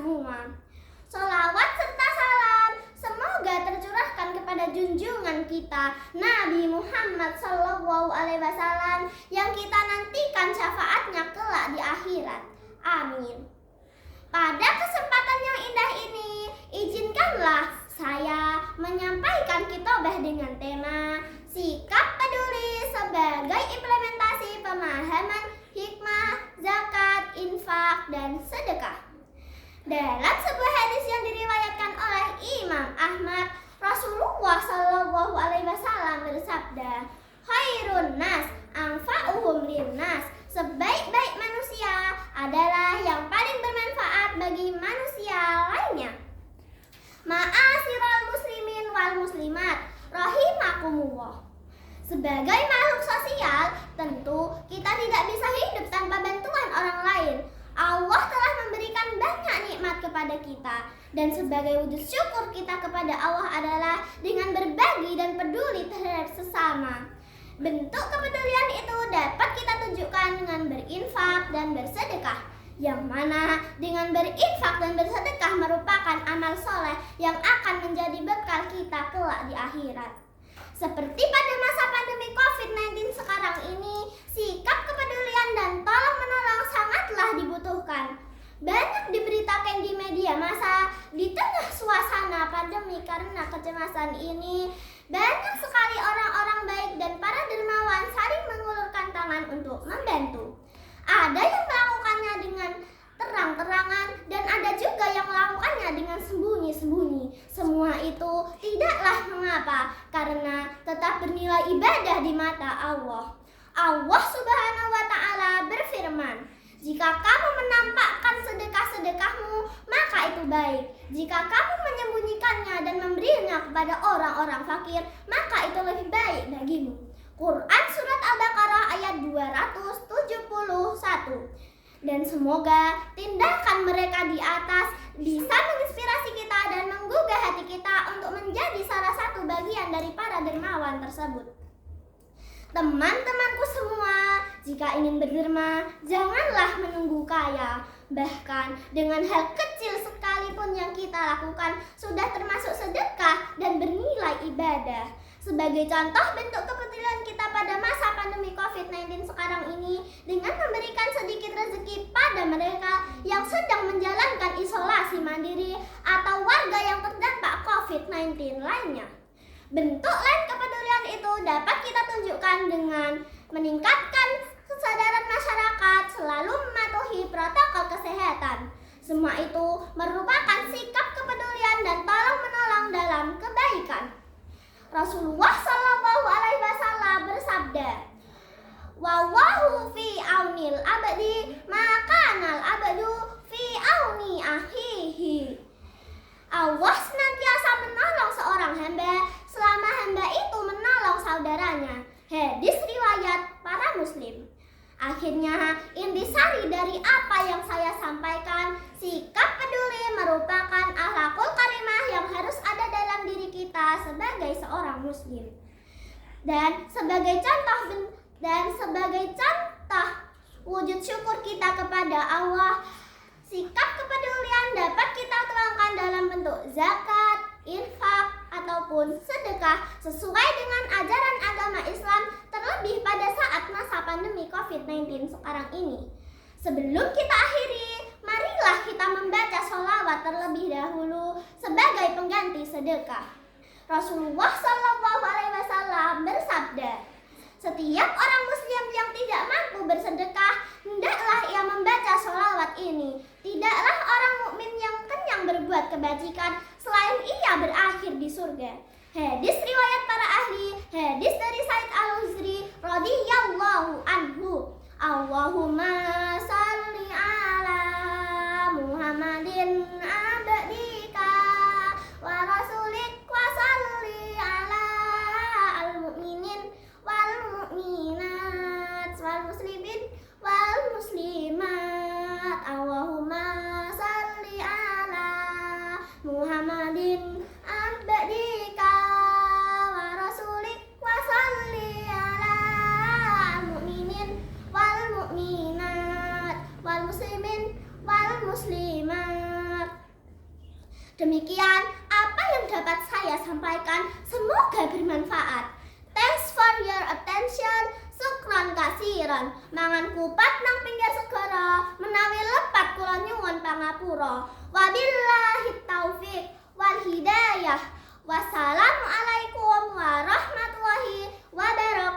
semua. Sholawat serta salam semoga tercurahkan kepada junjungan kita Nabi Muhammad SAW yang kita nantikan syafaatnya kelak di akhirat. Amin. Pada kesempatan yang indah ini, izinkanlah saya menyampaikan khotbah dengan tema sikap peduli sebagai implementasi pemahaman hikmah, zakat, infak, dan sedekah. Dalam sebuah hadis yang diriwayatkan oleh Imam Ahmad, Rasulullah SAW bersabda, "Khairun nas anfa'uhum linnas." Sebaik-baik manusia adalah yang paling bermanfaat bagi manusia lainnya. Ma'asyiral muslimin wal muslimat rahimakumullah. Sebagai makhluk sosial, tentu kita tidak bisa hidup tanpa bantuan orang lain. Allah telah memberikan banyak nikmat kepada kita, dan sebagai wujud syukur kita kepada Allah adalah dengan berbagi dan peduli terhadap sesama. Bentuk kepedulian itu dapat kita tunjukkan dengan berinfak dan bersedekah, yang mana dengan berinfak dan bersedekah merupakan amal soleh yang akan menjadi bekal kita kelak di akhirat. Seperti pada masa pandemi COVID-19 sekarang ini, sikap kepedulian dan tolong-menolong sangatlah dibutuhkan. Banyak diberitakan di media massa, di tengah suasana pandemi karena kecemasan ini, banyak sekali orang-orang baik dan para dermawan saling mengulurkan tangan untuk membantu. Ada yang melakukannya dengan terang-terangan dan ada juga yang melakukannya dengan sembunyi-sembunyi. Semua itu tidaklah mengapa karena tetap bernilai ibadah di mata Allah. Allah Subhanahu wa Ta'ala berfirman, "Jika kamu menampakkan sedekah-sedekahmu, maka itu baik. Jika kamu menyembunyikannya dan memberinya kepada orang-orang fakir, maka itu lebih baik bagimu." Quran Surat Al-Baqarah ayat 271. Dan semoga tindakan mereka di atas bisa menginspirasi kita dan menggugah hati kita untuk menjadi salah satu bagian dari para dermawan tersebut. Teman-temanku semua, jika ingin berderma, janganlah menunggu kaya. Bahkan dengan hal kecil sekalipun yang kita lakukan sudah termasuk sedekah dan bernilai ibadah. Sebagai contoh bentuk kepedulian kita pada masa pandemi COVID-19 sekarang ini dengan memberikan sedikit rezeki pada mereka yang sedang menjalankan isolasi mandiri atau warga yang terdampak COVID-19 lainnya. Bentuk lain kepedulian itu dapat kita tunjukkan dengan meningkatkan kesadaran masyarakat selalu mematuhi protokol kesehatan. Semua itu merupakan sikap kepedulian dan tolong-menolong dalam kebaikan. Rasulullah SAW bersabda, "Wallahu fi aunil abdi makanal abdu fi auni akhihi." Allah senantiasa menolong seorang hamba selama hamba itu menolong saudaranya. Hadis riwayat para muslim. Akhirnya, intisari dari apa yang saya sampaikan, sikap peduli merupakan akhlakul karimah yang harus ada dalam diri kita sebagai seorang muslim. Dan sebagai contoh wujud syukur kita kepada Allah, sikap kepedulian dapat kita tuangkan dalam bentuk zakat, infak, ataupun sedekah sesuai dengan ajaran agama Islam, terlebih pada saat masa pandemi COVID-19 sekarang ini. Sebelum kita akhiri, marilah kita membaca sholawat terlebih dahulu sebagai pengganti sedekah. Rasulullah SAW bersabda, "Setiap orang muslim yang tidak mampu bersedekah, hendaklah ia membaca sholawat ini. Tidaklah orang mukmin yang kenyang berbuat kebajikan selain ia berakhir di surga." Hadis riwayat para ahli. Hadis dari Said Al-Huzri radhiyallahu anhu. Allahumma salli ala Muhammadin abdika wa rasulik wa salli ala al-mu'minin wal mu'minat wal muslimin wal muslimat. Allahumma salli ala Muhammadin abdika wa rasulik wa salli ala al-mu'minin wal mu'minat kaliran, mangan kupat nang pinggir segara, menawi lepat kula nyuwun pangapura. Wabillahi taufik wal hidayah. Wassalamualaikum warahmatullahi wabarakatuh.